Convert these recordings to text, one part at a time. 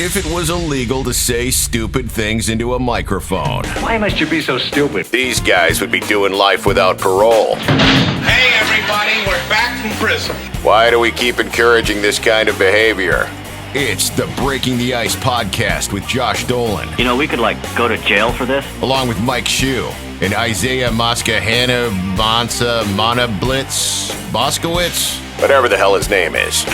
if it was illegal to say stupid things into a microphone. Why must you be so stupid? These guys would be doing life without parole. Hey, everybody, we're back from prison. Why do we keep encouraging this kind of behavior? It's the Breaking the Ice podcast with Josh Dolan. You know, we could, go to jail for this. Along with Mike Shue and Isaiah Moskahana Monablitz Boskowitz, whatever the hell his name is.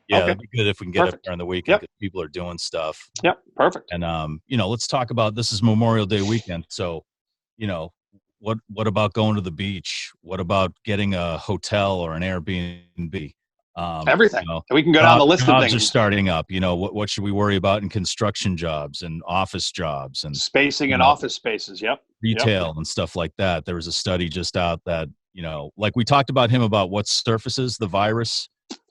Yeah, Okay. it'd be good if we can get Perfect. up there on the weekend Yep. because people are doing stuff. Yep, perfect. And, let's talk about, this is Memorial Day weekend. So, what about going to the beach? What about getting a hotel or an Airbnb? Everything. We can go down the list of jobs things. are starting up. What should we worry about in construction jobs and office jobs and Spacing and office spaces. Yep. retail and stuff like that? There was a study just out that, like we talked about about what surfaces the virus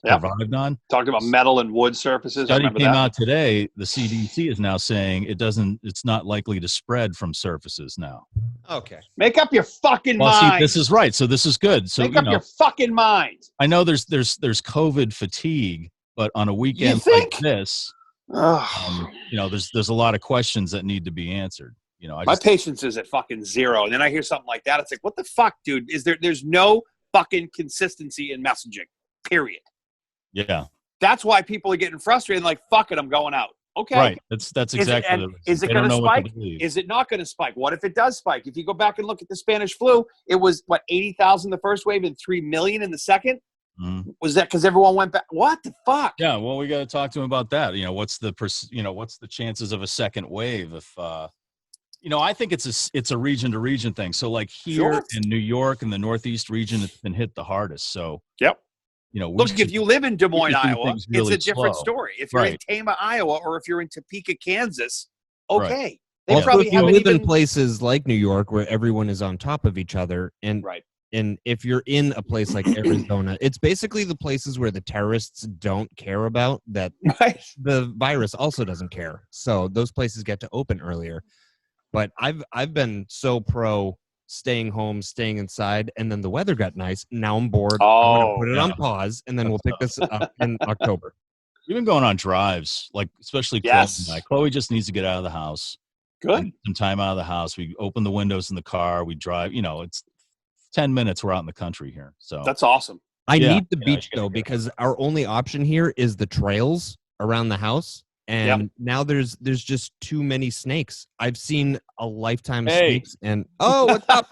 survived on. Talked about metal and wood surfaces. I Study remember came that. out today. The CDC is now saying it's not likely to spread from surfaces now. Okay. Make up your fucking Well, see, mind. this is right. So this is good. So Make up your fucking mind. I know there's COVID fatigue, but on a weekend think? like this, Ugh. there's a lot of questions that need to be answered. My patience is at fucking zero. And then I hear something like that. It's like, what the fuck, dude? There's no fucking consistency in messaging, period. Yeah. That's why people are getting frustrated. Like, fuck it, I'm going out. Okay. Right. That's exactly the reason. Is it They going don't to know what spike? believe. Is it not going to spike? What if it does spike? If you go back and look at the Spanish flu, it was, 80,000 the first wave and 3 million in the second? Mhm. Was that because everyone went back? What the fuck? Yeah, well, we got to talk to him about that. What's the chances of a second wave? If I think it's a region to region thing. So like here Sure. in New York and the Northeast region, it's been hit the hardest. So Yep. we If you live in Des Moines, should do Iowa, things really it's a different slow. story. If you're in Right. Tama, Iowa, or if you're in Topeka, Kansas, okay. Right. They Also, probably if you haven't live in even. places like New York where everyone is on top of each other, and Right. and if you're in a place like Arizona, it's basically the places where the terrorists don't care about that Right. the virus also doesn't care. So those places get to open earlier. But I've been so pro staying home, staying inside, and then the weather got nice. Now I'm bored. I'm Oh, gonna put it on pause, and then we'll pick this up in October. We've been going on drives, like especially Yes. Chloe and I. Chloe just needs to get out of the house. Good. Some time out of the house. We open the windows in the car. We drive. It's 10 minutes. We're out in the country here. So That's awesome. I Yeah, need the yeah, beach you gotta though go. because our only option here is the trails around the house, and now there's just too many snakes. I've seen a lifetime of Hey. snakes, and what's up?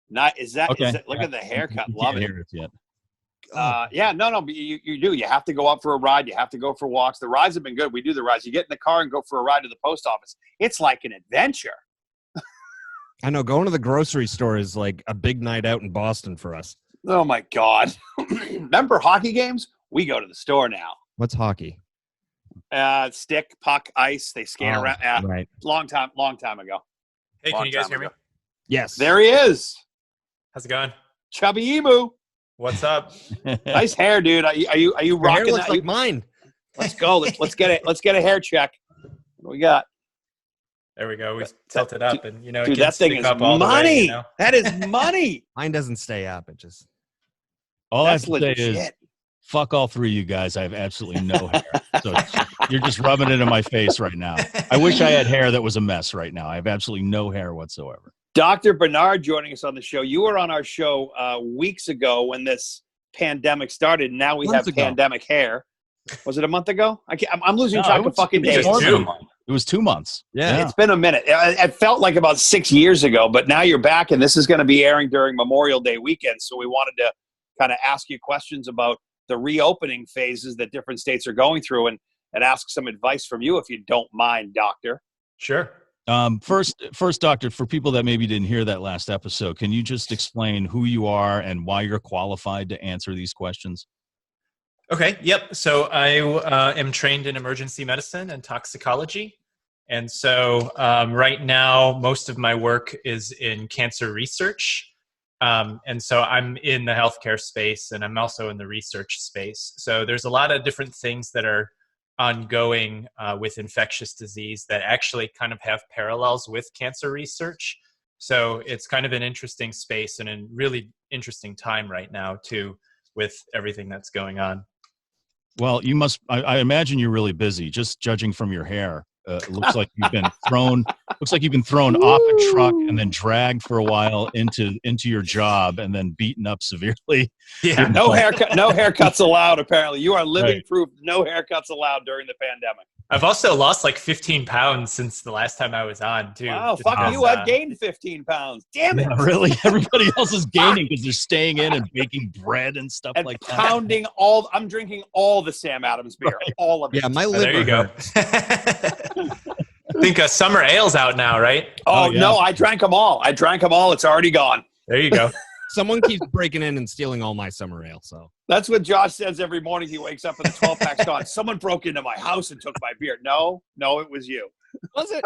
Not is that? Okay. Look at the haircut. You Love can't it. hear us yet. No, but you do. You have to go out for a ride. You have to go for walks. The rides have been good. We do the rides. You get in the car and go for a ride to the post office. It's like an adventure. I know going to the grocery store is like a big night out in Boston for us. Oh my God. Remember hockey games? We go to the store now. What's hockey? Stick, puck, ice. They scan around. Right. Long time ago. Hey, Long can you guys time hear me? ago. Yes. There he is. How's it going? Chubby Emu. What's up? Nice hair, dude. Are you Your hair rocking looks that? like mine. Let's go. Let's get it. Let's get a hair check. What do we got? There we go. We tilted up, and it Dude, can that thing stick is up all the way, money. That is money. Mine doesn't stay up. It just. All I have That's to say legit. is, fuck all three of you guys. I have absolutely no hair. So you're just rubbing it in my face right now. I wish I had hair that was a mess right now. I have absolutely no hair whatsoever. Dr. Bernard joining us on the show. You were on our show weeks ago when this pandemic started. And now we Months have ago. pandemic hair. Was it a month ago? I'm losing No, track it of fucking was days. more than a Two. month. It was 2 months. Yeah. It's been a minute. It felt like about 6 years ago, but now you're back, and this is going to be airing during Memorial Day weekend. So we wanted to kind of ask you questions about the reopening phases that different states are going through and ask some advice from you, if you don't mind, Doctor. Sure. First, Doctor, for people that maybe didn't hear that last episode, can you just explain who you are and why you're qualified to answer these questions? Okay. Yep. So I am trained in emergency medicine and toxicology. And so right now, most of my work is in cancer research. And so I'm in the healthcare space, and I'm also in the research space. So there's a lot of different things that are ongoing with infectious disease that actually kind of have parallels with cancer research. So it's kind of an interesting space and a really interesting time right now too, with everything that's going on. Well, you must. I imagine you're really busy. Just judging from your hair, it looks like you've been thrown. Looks like you've been thrown off a truck and then dragged for a while into your job and then beaten up severely. Yeah. No haircuts allowed. Apparently, you are living Right. proof. No haircuts allowed during the pandemic. I've also lost like 15 pounds since the last time I was on too. Wow, Just fuck because, you! I've gained 15 pounds. Damn it! Yeah, really, everybody else is gaining because they're staying in and baking bread and stuff And like that. pounding all. I'm drinking all the Sam Adams beer, all of it. Yeah, my Oh, liver there you go. hurts. I think summer ale's out now, right? Oh, yeah. no, I drank them all. It's already gone. There you go. Someone keeps breaking in and stealing all my summer ale. So That's what Josh says every morning. He wakes up and the 12-pack's gone. Someone broke into my house and took my beer. No, it was you. was it?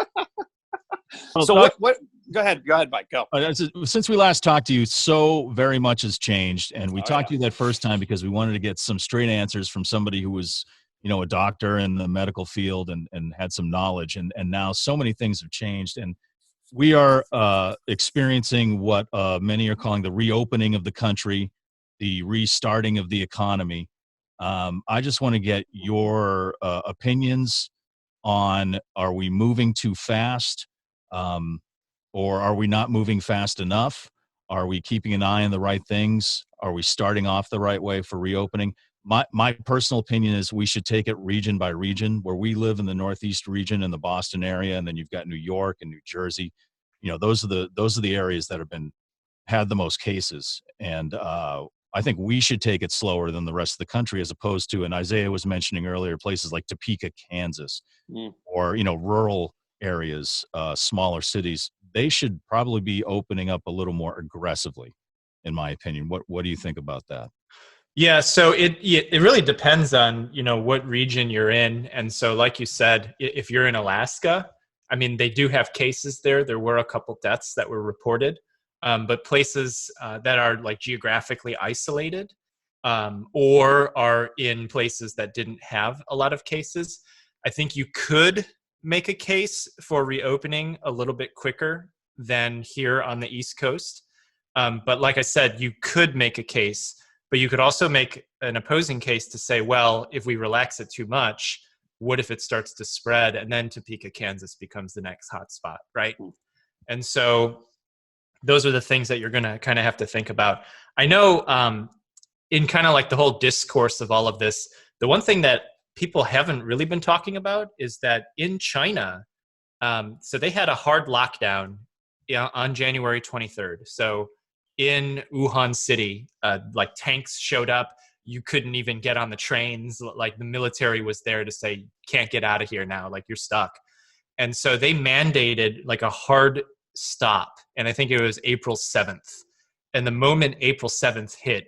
So what? Go ahead, Mike. Go. Since we last talked to you, so very much has changed, and we talked yeah. to you that first time because we wanted to get some straight answers from somebody who was, a doctor in the medical field and had some knowledge. And now so many things have changed, and we are experiencing what many are calling the reopening of the country, the restarting of the economy. I just want to get your opinions on: are we moving too fast? Or are we not moving fast enough? Are we keeping an eye on the right things? Are we starting off the right way for reopening? My personal opinion is we should take it region by region. Where we live in the Northeast region in the Boston area, and then you've got New York and New Jersey. Those are the areas that have had the most cases. And I think we should take it slower than the rest of the country, as opposed to, and Isaiah was mentioning earlier, places like Topeka, Kansas, or rural areas, smaller cities. They should probably be opening up a little more aggressively, in my opinion. What do you think about that? Yeah, so it really depends on what region you're in, and so like you said, if you're in Alaska, I mean they do have cases there. There were a couple deaths that were reported, but places that are like geographically isolated, or are in places that didn't have a lot of cases, I think you could make a case for reopening a little bit quicker than here on the East Coast. But like I said, you could make a case. But you could also make an opposing case to say, well, if we relax it too much, what if it starts to spread and then Topeka, Kansas becomes the next hotspot, right? And so those are the things that you're going to kind of have to think about. I know in kind of like the whole discourse of all of this, the one thing that people haven't really been talking about is that in China, so they had a hard lockdown on January 23rd. So in Wuhan City, like tanks showed up. You couldn't even get on the trains. Like the military was there to say, can't get out of here now. Like you're stuck. And so they mandated like a hard stop. And I think it was April 7th. And the moment April 7th hit,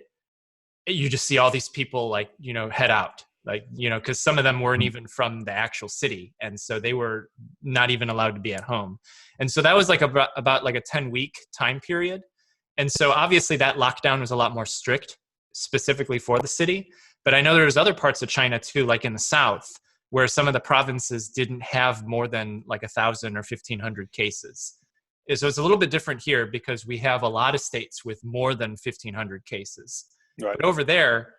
you just see all these people like, head out. Like, because some of them weren't even from the actual city. And so they were not even allowed to be at home. And so that was like about like a 10-week time period. And so obviously that lockdown was a lot more strict specifically for the city. But I know there was other parts of China too, like in the south, where some of the provinces didn't have more than like 1,000 or 1,500 cases. So it's a little bit different here because we have a lot of states with more than 1,500 cases. Right. But over there,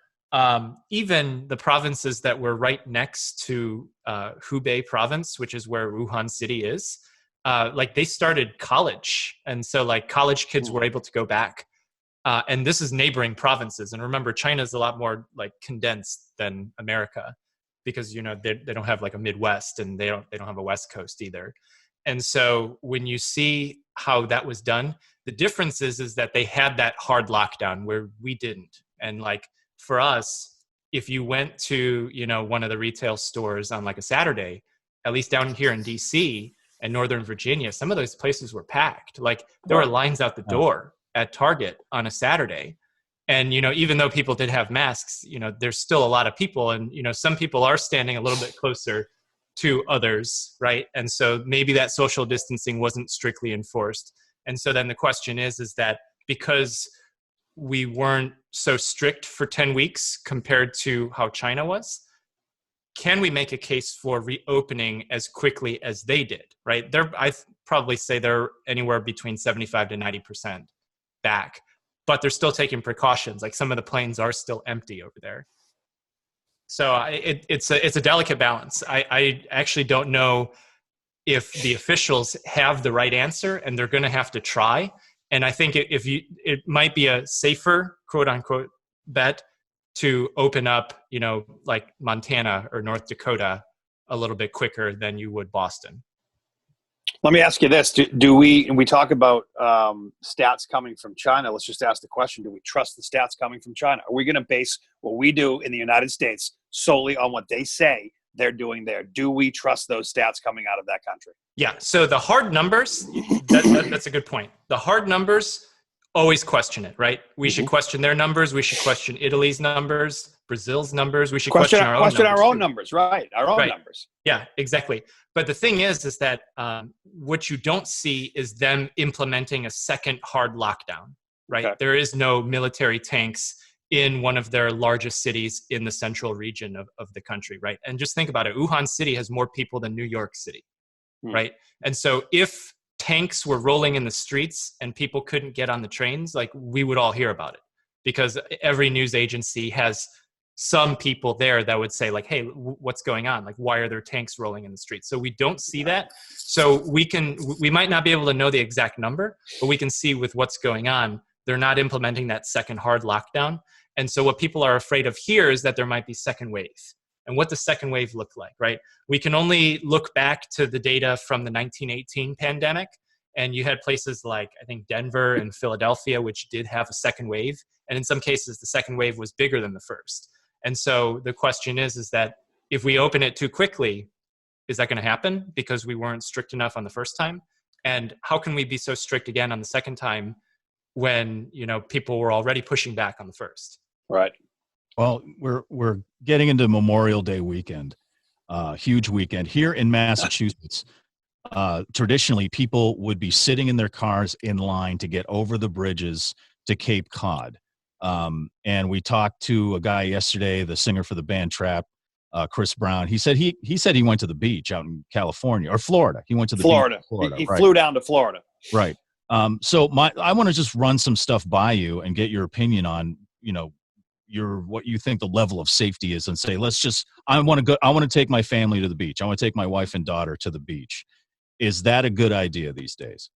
even the provinces that were right next to Hubei province, which is where Wuhan City is, like they started college. And so like college kids were able to go back. And this is neighboring provinces. And remember, China is a lot more like condensed than America because, they don't have like a Midwest and they don't have a West Coast either. And so when you see how that was done, the difference is that they had that hard lockdown where we didn't. And like for us, if you went to, one of the retail stores on like a Saturday, at least down here in DC and Northern Virginia, some of those places were packed. Like there were lines out the door at Target on a Saturday. And, even though people did have masks, there's still a lot of people. And, some people are standing a little bit closer to others, right? And so maybe that social distancing wasn't strictly enforced. And so then the question is that because we weren't so strict for 10 weeks compared to how China was, can we make a case for reopening as quickly as they did, right? Probably say they're anywhere between 75 to 90% back, but they're still taking precautions. Like some of the planes are still empty over there. So it's a delicate balance. I actually don't know if the officials have the right answer, and they're going to have to try. And I think it might be a safer, quote unquote, bet to open up, like Montana or North Dakota a little bit quicker than you would Boston. Let me ask you this. Do we talk about stats coming from China? Let's just ask the question, do we trust the stats coming from China? Are we going to base what we do in the United States solely on what they say they're doing there? Do we trust those stats coming out of that country? Yeah. So the hard numbers, that's a good point. The hard numbers, always question it, right? We should question their numbers. We should question Italy's numbers, Brazil's numbers. We should question our own numbers. Right. Our own numbers. Yeah, exactly. But the thing is that what you don't see is them implementing a second hard lockdown, right? Okay. There is no military tanks in one of their largest cities in the central region of the country, right? And just think about it. Wuhan City has more people than New York City, right? And so if tanks were rolling in the streets and people couldn't get on the trains, like we would all hear about it, because every news agency has some people there that would say like, hey, what's going on? Like, why are there tanks rolling in the streets? So we don't see that. So we might not be able to know the exact number, but we can see with what's going on, they're not implementing that second hard lockdown. And so what people are afraid of here is that there might be second wave. And what does second wave look like, right? We can only look back to the data from the 1918 pandemic. And you had places like, I think, Denver and Philadelphia, which did have a second wave. And in some cases, the second wave was bigger than the first. And so the question is that if we open it too quickly, is that going to happen because we weren't strict enough on the first time? And how can we be so strict again on the second time when, people were already pushing back on the first? Right. Well, we're getting into Memorial Day weekend, huge weekend here in Massachusetts. Traditionally, people would be sitting in their cars in line to get over the bridges to Cape Cod. And we talked to a guy yesterday, the singer for the band Trap, Chris Brown. He said he went to the beach out in California or Florida. He went to the Florida. Beach in Florida. He flew down to Florida. Right. So I want to just run some stuff by you and get your opinion on, what you think the level of safety is, and say, I want to take my family to the beach. I want to take my wife and daughter to the beach. Is that a good idea these days?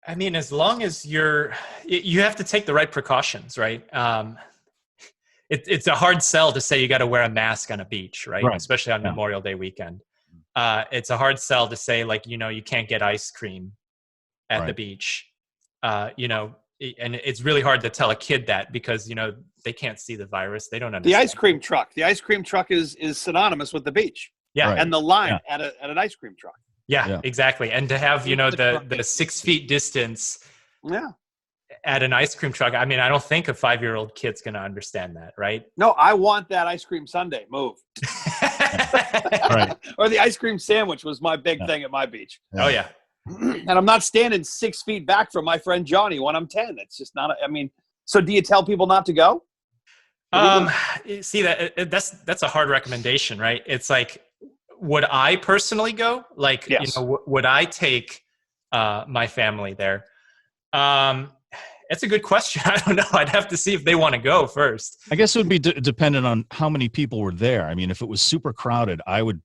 I mean, as long as you have to take the right precautions, right? It's a hard sell to say you got to wear a mask on a beach, right? Especially on Memorial Day weekend. It's a hard sell to say, like, you can't get ice cream at the beach, and it's really hard to tell a kid that because, they can't see the virus. They don't understand. The ice cream truck is synonymous with the beach. Yeah. And the line at an ice cream truck. Yeah, exactly. And to have, the 6 feet distance at an ice cream truck. I mean, I don't think a 5-year-old kid's going to understand that, right? No, I want that ice cream sundae. Move. Right. Or the ice cream sandwich was my big thing at my beach. Oh, yeah. And I'm not standing 6 feet back from my friend Johnny when I'm 10. It's just not, so do you tell people not to go? See, that's a hard recommendation, right? It's like, would I personally go? Like, yes. Would I take my family there? It's a good question. I don't know. I'd have to see if they want to go first. I guess it would be dependent on how many people were there. I mean, if it was super crowded, I would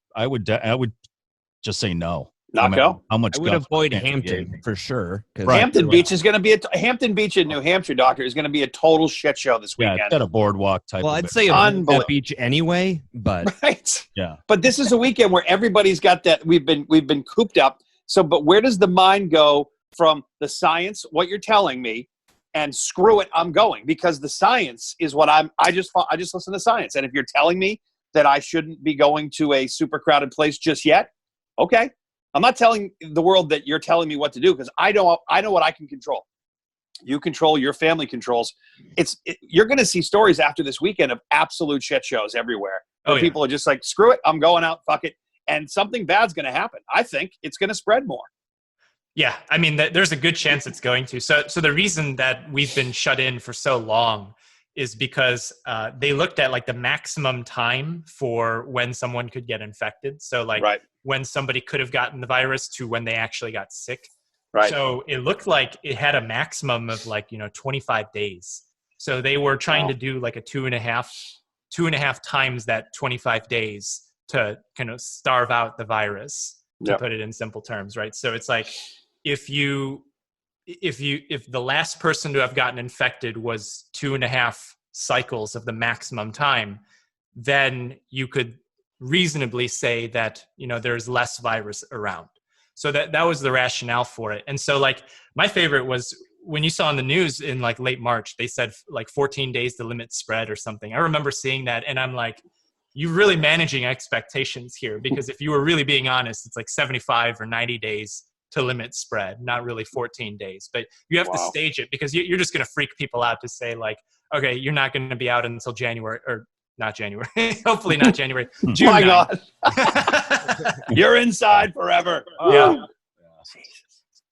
just say no. Not go. How much? I would avoid Hampton for sure. Hampton Beach is going to be Hampton Beach in New Hampshire, Doctor, is going to be a total shit show this weekend. Yeah, it's got a boardwalk type. Well, I'd say avoid that beach anyway, but right. Yeah. But this is a weekend where everybody's got that. We've been cooped up. So, but where does the mind go from the science, what you're telling me, and screw it, I'm going, because the science is what I just listen to science. And if you're telling me that I shouldn't be going to a super crowded place just yet, okay. I'm not telling the world that you're telling me what to do, because I know what I can control. You control, your family controls. You're going to see stories after this weekend of absolute shit shows everywhere. Where people are just like, screw it, I'm going out, fuck it. And something bad's going to happen. I think it's going to spread more. Yeah, I mean, there's a good chance it's going to. So the reason that we've been shut in for so long is because they looked at like the maximum time for when someone could get infected. So like when somebody could have gotten the virus to when they actually got sick. Right. So it looked like it had a maximum of 25 days. So they were trying to do like a two and a half times that 25 days to kind of starve out the virus, to put it in simple terms, right? So it's like if the last person to have gotten infected was 2.5 cycles of the maximum time, then you could reasonably say that, there's less virus around. So that was the rationale for it. And so like my favorite was when you saw on the news in like late March, they said like 14 days to limit spread or something. I remember seeing that and I'm like, you're really managing expectations here, because if you were really being honest, it's like 75 or 90 days to limit spread, not really 14 days. But you have to stage it, because you're just going to freak people out to say like, okay, you're not going to be out until January, or not January, hopefully not January, June. My God. You're inside forever. Yeah.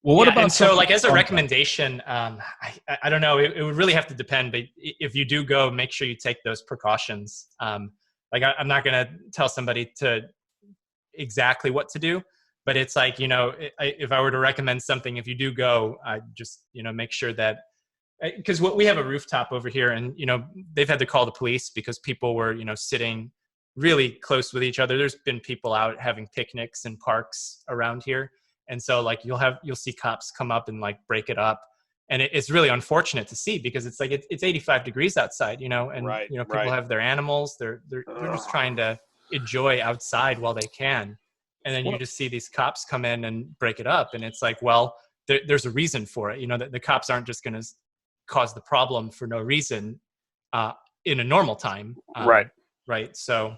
Well, what about, and so like as a recommendation, I don't know, it would really have to depend, but if you do go, make sure you take those precautions. Like I'm not going to tell somebody to exactly what to do, but it's like, if I were to recommend something, if you do go, I just, make sure that, because we have a rooftop over here, and, they've had to call the police because people were, sitting really close with each other. There's been people out having picnics in parks around here. And so like you'll see cops come up and like break it up. And it's really unfortunate to see, because it's like it's 85 degrees outside, and people have their animals. They're just trying to enjoy outside while they can, and then you just see these cops come in and break it up. And it's like, well, there's a reason for it. That the cops aren't just going to cause the problem for no reason in a normal time. Right. So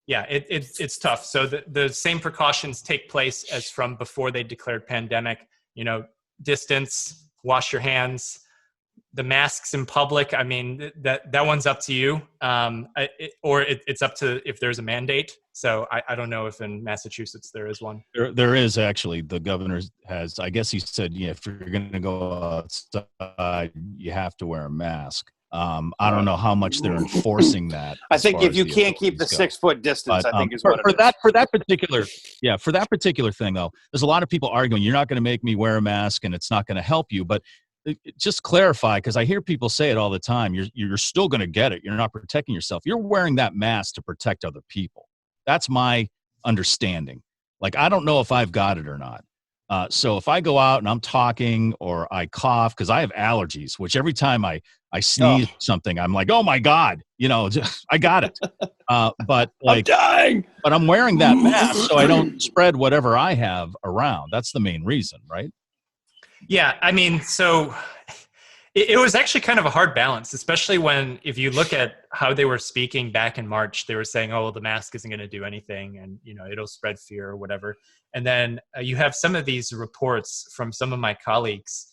yeah, it's tough. So the same precautions take place as from before they declared pandemic. Distance. Wash your hands, the masks in public. I mean, that one's up to you. It's up to if there's a mandate. So I don't know if in Massachusetts there is one. There is actually. The governor has, I guess he said, if you're going to go outside, you have to wear a mask. I don't know how much they're enforcing that. I think if you can't keep the 6 foot distance, I think is what for that particular thing though, there's a lot of people arguing you're not going to make me wear a mask and it's not going to help you. But just clarify, because I hear people say it all the time. You're still going to get it. You're not protecting yourself. You're wearing that mask to protect other people. That's my understanding. Like, I don't know if I've got it or not. So if I go out and I'm talking or I cough, because I have allergies, which every time I sneeze something, I'm like, oh my God, I got it. But like, I'm dying. But I'm wearing that mask so I don't spread whatever I have around. That's the main reason, right? Yeah. I mean, so it was actually kind of a hard balance, especially if you look at how they were speaking back in March. They were saying, oh, well, the mask isn't going to do anything, and it'll spread fear or whatever. And then you have some of these reports from some of my colleagues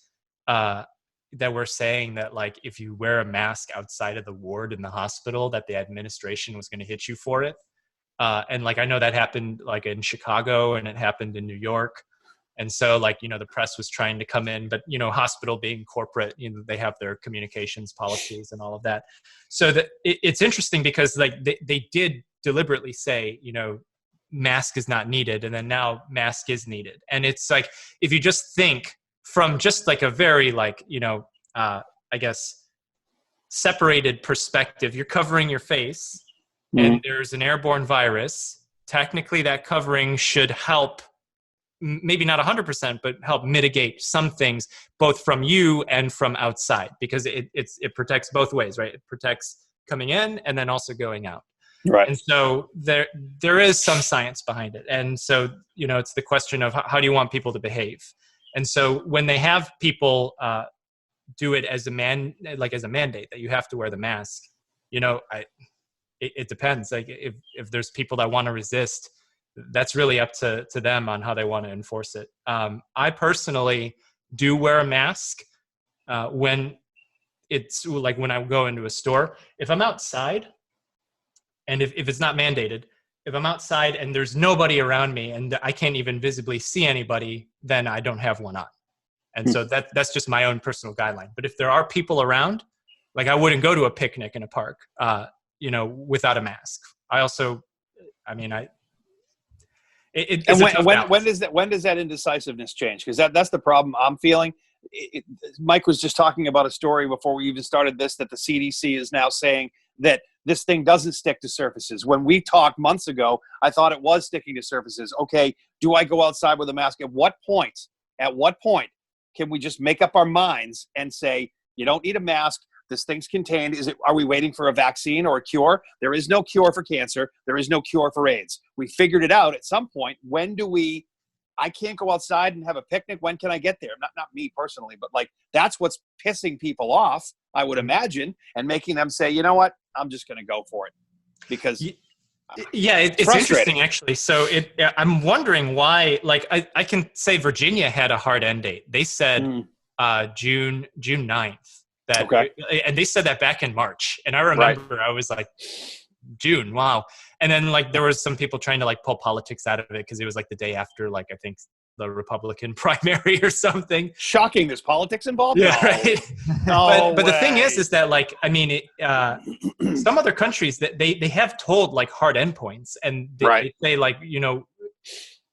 that were saying that, like, if you wear a mask outside of the ward in the hospital, that the administration was going to hit you for it. And like, I know that happened like in Chicago, and it happened in New York. And so like, the press was trying to come in, but, hospital being corporate, they have their communications policies and all of that. So that it's interesting, because like they did deliberately say, mask is not needed. And then now mask is needed. And it's like, if you just think from just like a very like, I guess, separated perspective, you're covering your face and there's an airborne virus. Technically that covering should help, maybe not 100%, but help mitigate some things, both from you and from outside, because it protects both ways, right? It protects coming in and then also going out. Right. And so there is some science behind it. And so, it's the question of how do you want people to behave? And so when they have people do it as a mandate that you have to wear the mask, it depends. Like if there's people that want to resist, that's really up to them on how they want to enforce it. I personally do wear a mask when it's like when I go into a store. If I'm outside, and if it's not mandated, if I'm outside and there's nobody around me and I can't even visibly see anybody, then I don't have one on. And so that's just my own personal guideline. But if there are people around, Like I wouldn't go to a picnic in a park, without a mask. I also, when does that indecisiveness change? Because that's the problem I'm feeling. Mike was just talking about a story before we even started this, that the CDC is now saying that this thing doesn't stick to surfaces. When we talked months ago, I thought it was sticking to surfaces. Okay, do I go outside with a mask? At what point can we just make up our minds and say, you don't need a mask? This thing's contained. Are we waiting for a vaccine or a cure? There is no cure for cancer. There is no cure for AIDS. We figured it out at some point. I can't go outside and have a picnic. When can I get there? Not me personally, but like that's what's pissing people off, I would imagine, and making them say, you know what, I'm just going to go for it. Because it's interesting actually. So I'm wondering why, like I can say Virginia had a hard end date. They said June 9th. And they said that back in March. And I remember I was like, June, wow. And then like there was some people trying to like pull politics out of it because it was like the day after, like I think the Republican primary or something. Shocking, there's politics involved. Yeah, right. But the thing is that like some other countries that they have told like hard endpoints, and they say like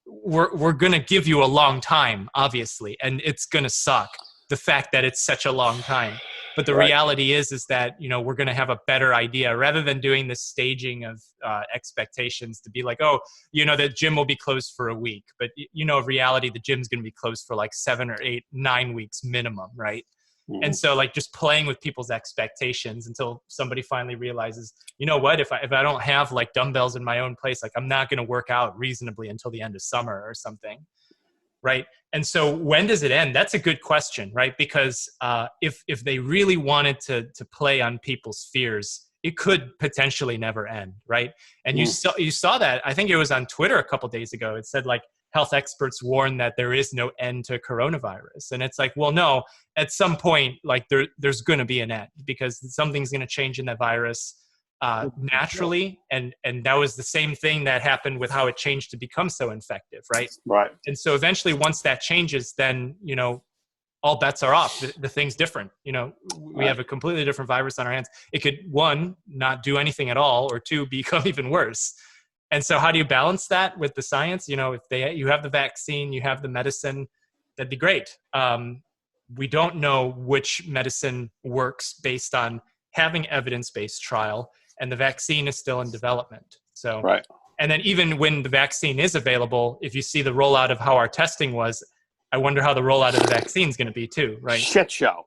we're gonna give you a long time, obviously, and it's gonna suck the fact that it's such a long time. But the reality is that, we're going to have a better idea rather than doing this staging of expectations to be like, the gym will be closed for a week. But, in reality, the gym's going to be closed for like 7 or 8, 9 weeks minimum, right? Mm-hmm. And so like just playing with people's expectations until somebody finally realizes, you know what, if I don't have like dumbbells in my own place, like I'm not going to work out reasonably until the end of summer or something. Right. And so when does it end? That's a good question, right? Because if they really wanted to play on people's fears, it could potentially never end, right? And you saw that, I think it was on Twitter a couple of days ago. It said like health experts warn that there is no end to coronavirus. And it's like, well, no, at some point, like there's going to be an end because something's going to change in that virus naturally, and that was the same thing that happened with how it changed to become so effective, right? Right. And so eventually, once that changes, then all bets are off. The thing's different. We have a completely different virus on our hands. It could 1, not do anything at all, or 2, become even worse. And so, how do you balance that with the science? If you have the vaccine, you have the medicine, that'd be great. We don't know which medicine works based on having evidence-based trial. And the vaccine is still in development. So, and then even when the vaccine is available, if you see the rollout of how our testing was, I wonder how the rollout of the vaccine is going to be too, right? Shit show.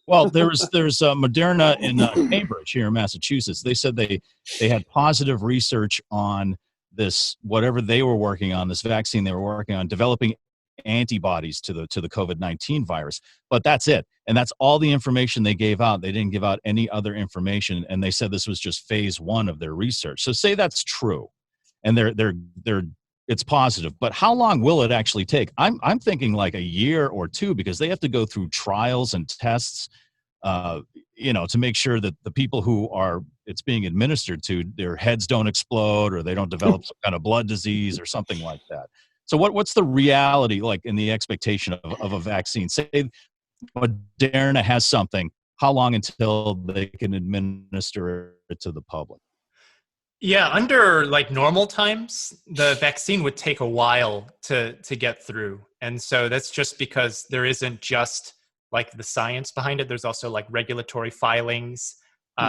Well, there's Moderna in Cambridge here in Massachusetts. They said they had positive research on this, whatever they were working on, this vaccine they were working on, developing antibodies to the COVID-19 virus. But that's it. And that's all the information they gave out. They didn't give out any other information. And they said this was just phase 1 of their research. So say that's true. And it's positive. But how long will it actually take? I'm thinking like a year or 2, because they have to go through trials and tests, to make sure that the people who it's being administered to, their heads don't explode or they don't develop some kind of blood disease or something like that. So what's the reality like in the expectation of a vaccine? Say Moderna has something, how long until they can administer it to the public? Yeah, under like normal times, the vaccine would take a while to get through. And so that's just because there isn't just like the science behind it. There's also like regulatory filings.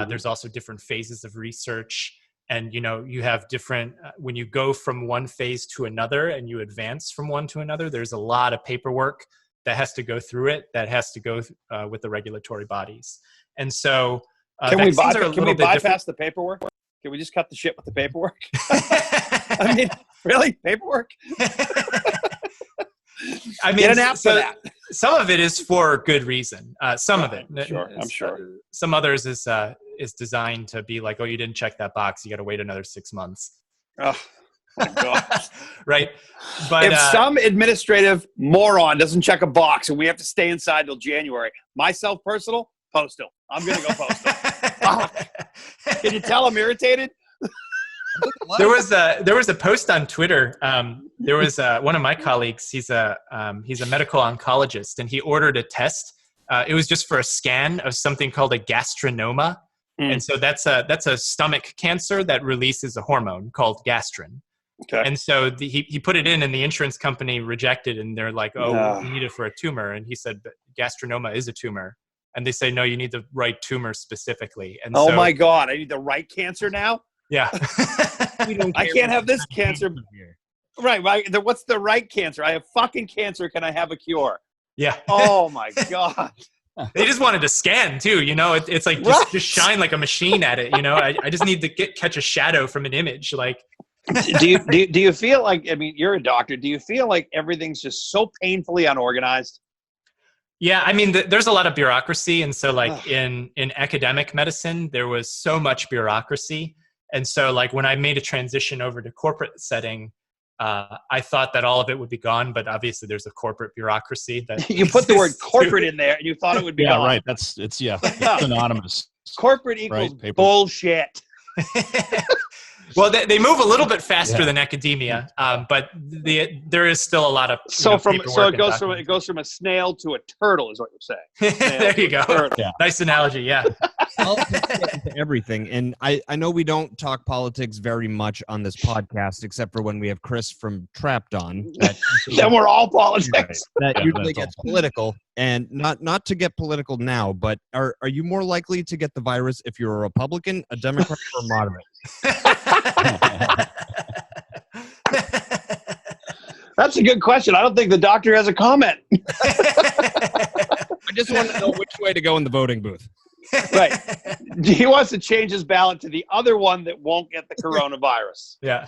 There's also different phases of research. And, you have different, when you go from one phase to another and you advance from one to another, there's a lot of paperwork that has to go through it, that has to go with the regulatory bodies. And so can we bypass the paperwork? Can we just cut the shit with the paperwork? I mean, really? Paperwork? I mean, get an app for that. Some of it is for good reason. Some of it. I'm sure. Some others is designed to be like, oh, you didn't check that box. You got to wait another 6 months. Oh, my God. Right. But if some administrative moron doesn't check a box and we have to stay inside till January, myself personal, postal. I'm going to go postal. Can you tell I'm irritated? There was a post on Twitter. There was one of my colleagues. He's a medical oncologist, and he ordered a test It was just for a scan of something called a gastrinoma. And so that's a stomach cancer that releases a hormone called gastrin. Okay. And so he put it in, and the insurance company rejected, and they're like, "Oh, we need it for a tumor." And he said, "But gastrinoma is a tumor." And they say, "No, you need the right tumor specifically." And oh my God, I need the right cancer now? yeah. I can't have this cancer. Right. What's the right cancer? I have fucking cancer. Can I have a cure? Yeah. Oh my God. They just wanted to scan too, it's like just shine like a machine at it. I just need to catch a shadow from an image. Like, do you feel like, I mean, you're a doctor. Do you feel like everything's just so painfully unorganized? Yeah, I mean, there's a lot of bureaucracy. And so like in academic medicine, there was so much bureaucracy. And so like when I made a transition over to corporate setting, I thought that all of it would be gone, but obviously there's a corporate bureaucry that you put the word corporate in there and you thought it would be gone. Right. It's synonymous. Corporate equals bullshit. Well, they move a little bit faster than academia, but there is still a lot of it goes from a snail to a turtle, is what you're saying. There you go. Yeah. Nice analogy. Yeah. Into everything, and I know we don't talk politics very much on this podcast, except for when we have Chris from Trapped on. Then we're all politics. That usually gets political, and not to get political now, but are you more likely to get the virus if you're a Republican, a Democrat, or a moderate? That's a good question. I don't think the doctor has a comment. I just want to know which way to go in the voting booth. Right. He wants to change his ballot to the other one that won't get the coronavirus. Yeah.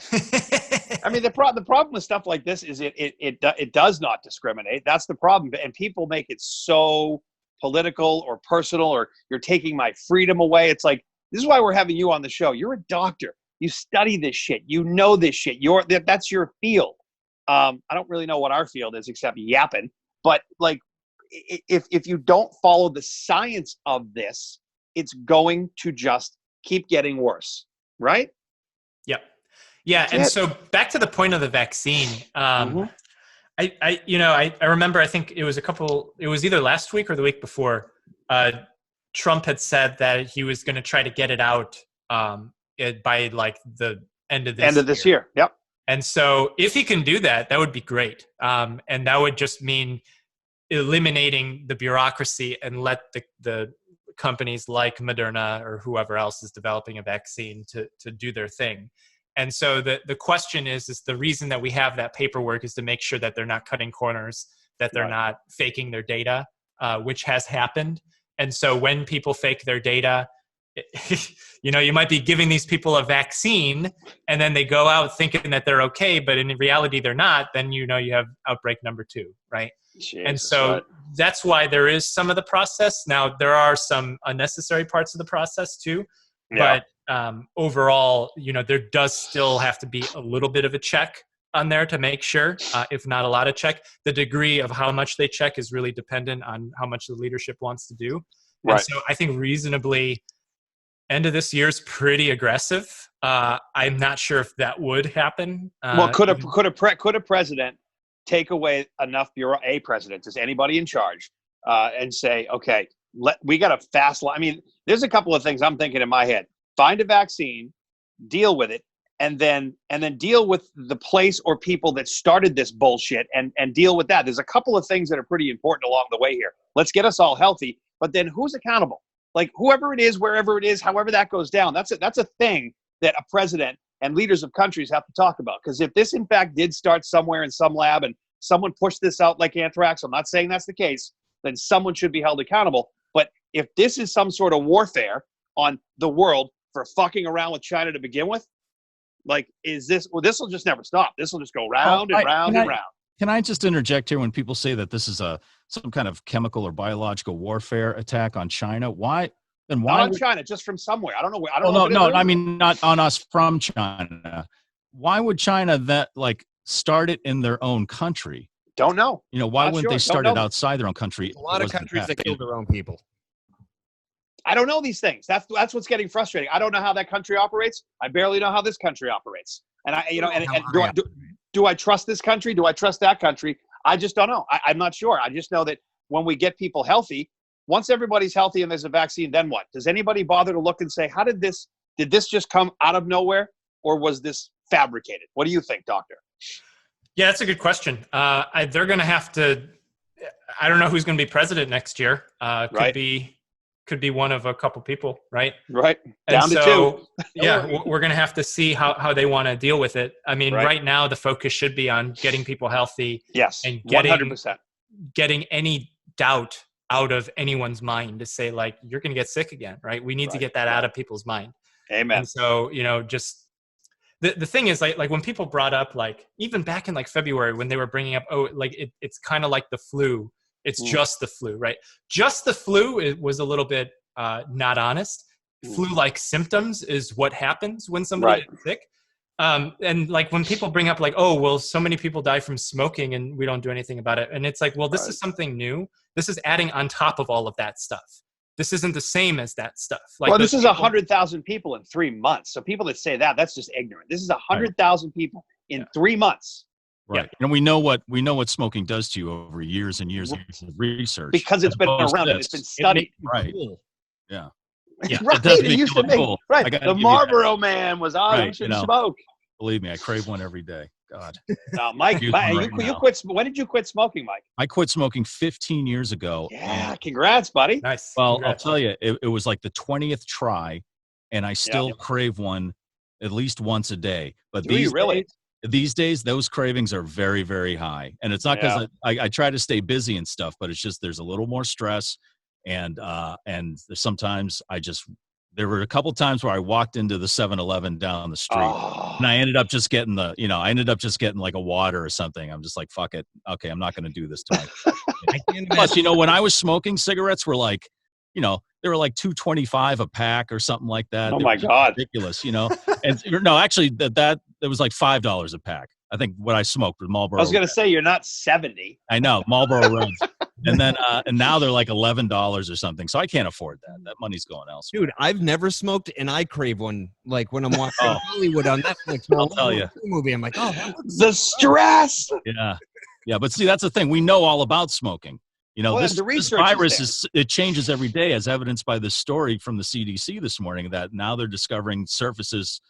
I mean, the problem with stuff like this is it does not discriminate. That's the problem. And people make it so political or personal, or you're taking my freedom away. It's like, this is why we're having you on the show. You're a doctor. You study this shit. You know this shit. That's your field. I don't really know what our field is except yapping. But like, if you don't follow the science of this, it's going to just keep getting worse, right? Yep. Yeah. And so back to the point of the vaccine. I remember, I think it was either last week or the week before, Trump had said that he was going to try to get it out by like the end of this year. Yep. And so if he can do that, that would be great. And that would just mean eliminating the bureaucracy and let the companies like Moderna or whoever else is developing a vaccine to do their thing. And so the question is the reason that we have that paperwork is to make sure that they're not cutting corners, that they're not faking their data, which has happened. And so when people fake their data, you might be giving these people a vaccine and then they go out thinking that they're okay, but in reality they're not. Then you have outbreak number 2, right? Jesus, and so that's why there is some of the process. Now, there are some unnecessary parts of the process too, but overall, there does still have to be a little bit of a check on there to make sure, if not a lot of check. The degree of how much they check is really dependent on how much the leadership wants to do. Right. And so I think reasonably, end of this year is pretty aggressive. I'm not sure if that would happen. Well, could a president take away enough president, is anybody in charge, and say, okay, we got a fast line. I mean, there's a couple of things I'm thinking in my head. Find a vaccine, deal with it, and then deal with the place or people that started this bullshit and deal with that. There's a couple of things that are pretty important along the way here. Let's get us all healthy, but then who's accountable? Like whoever it is, wherever it is, however that goes down, that's a thing that a president and leaders of countries have to talk about. Because if this in fact did start somewhere in some lab and someone pushed this out like anthrax, I'm not saying that's the case, then someone should be held accountable. But if this is some sort of warfare on the world for fucking around with China to begin with, like, this will just never stop. This will just go round and round and round. Can I just interject here when people say that this is some kind of chemical or biological warfare attack on China? Why? Then why not on China, just from somewhere? I don't know. I mean, not on us from China. Why would China start it in their own country? Don't know. Why wouldn't they start it outside their own country? A lot of countries that kill their own people. I don't know these things. That's what's getting frustrating. I don't know how that country operates. I barely know how this country operates. And do I trust this country? Do I trust that country? I just don't know. I'm not sure. I just know that when we get people healthy, once everybody's healthy and there's a vaccine, then what? Does anybody bother to look and say, did this just come out of nowhere, or was this fabricated? What do you think, Doctor? Yeah, that's a good question. They're going to have to. I don't know who's going to be president next year. Could be one of a couple people, right? Right. Down to two. Yeah, we're going to have to see how they want to deal with it. I mean, right now the focus should be on getting people healthy. Yes, and 100%. Getting any doubt out of anyone's mind to say, like, you're going to get sick again, right? We need to get that out of people's mind. Amen. And so, just the thing is, like when people brought up, like, even back in like February when they were bringing up, it's kind of like the flu. It's just the flu, right? Just the flu was a little bit not honest. Flu-like symptoms is what happens when somebody gets sick. And like when people bring up like, oh, well, so many people die from smoking and we don't do anything about it. And it's like, well, this is something new. This is adding on top of all of that stuff. This isn't the same as that stuff. Like, well, this is 100,000 people in 3 months. So people that say that's just ignorant. This is 100,000 people in 3 months. Right. And we know what smoking does to you over years and years and years of research. Because it's been around and it's been studied. Cool. Yeah. Yeah. Right. It used to make cool. Right. The Marlboro man was you should smoke. Believe me, I crave one every day. God. Now, Mike, you quit. When did you quit smoking, Mike? I quit smoking 15 years ago. Yeah, congrats, buddy. Nice. Well, Congrats. I'll tell you, it was like the 20th try, and I still crave one at least once a day. But these days, those cravings are very, very high. And it's not because I try to stay busy and stuff, but it's just there's a little more stress. And sometimes there were a couple times where I walked into the 7-Eleven down the street and I ended up just getting like a water or something. I'm just like, fuck it. Okay, I'm not going to do this tonight. Plus, when I was smoking, cigarettes were like, they were like $2.25 a pack or something like that. Oh my God. Ridiculous, And no, actually that was like $5 a pack. I think what I smoked with Marlboro. I was going to say, you're not 70. I know, Marlboro Reds. And then, and now they're like $11 or something. So I can't afford that. That money's going elsewhere. Dude, I've never smoked, and I crave one. Like when I'm watching Hollywood on Netflix, I'll tell you, movie. I'm like, the stress. Yeah. But see, that's the thing. We know all about smoking. This virus it changes every day, as evidenced by this story from the CDC this morning. That now they're discovering surfaces,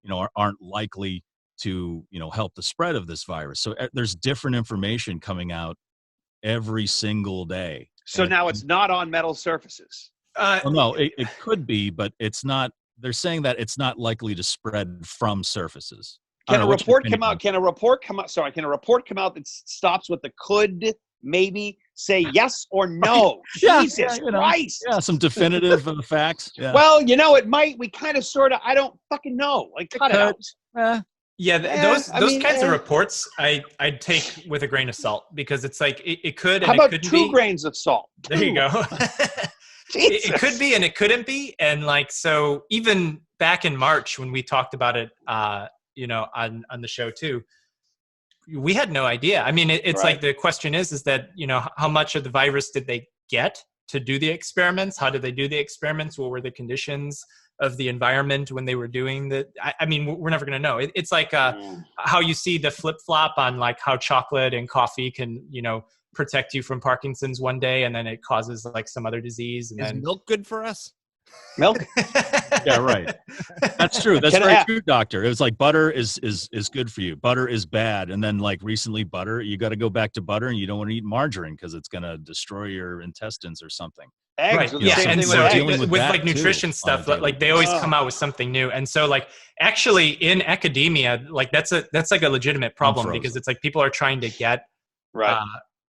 aren't likely to help the spread of this virus. So there's different information coming out every single day. So now it's not on metal surfaces. Well, no, it could be, but it's not. They're saying that it's not likely to spread from surfaces. Can a report come out? Can a report come out that stops with the could, maybe, say yes or no? Jesus Christ. Yeah, some definitive facts. Yeah. Well, it might. We kind of, sort of. I don't fucking know. Like, cut it out. Those kinds of reports I'd take with a grain of salt, because it's like it could and How about it couldn't 2 be. grains of salt? There you go. It could be and it couldn't be, and like so even back in March when we talked about it, on the show too, we had no idea. I mean, it's like the question is that how much of the virus did they get to do the experiments? How did they do the experiments? What were the conditions of the environment when they were doing the, I mean, we're never going to know. It's like how you see the flip-flop on like how chocolate and coffee can, protect you from Parkinson's one day, and then it causes like some other disease. And is then milk good for us? Milk? Yeah, right. That's true. That's very true, doctor. It was like butter is good for you. Butter is bad. And then like recently butter, you got to go back to butter, and you don't want to eat margarine because it's going to destroy your intestines or something. Eggs, right. Yeah. And so with like nutrition too, stuff, like they always come out with something new. And so like actually in academia, like that's like a legitimate problem, because it's like people are trying to get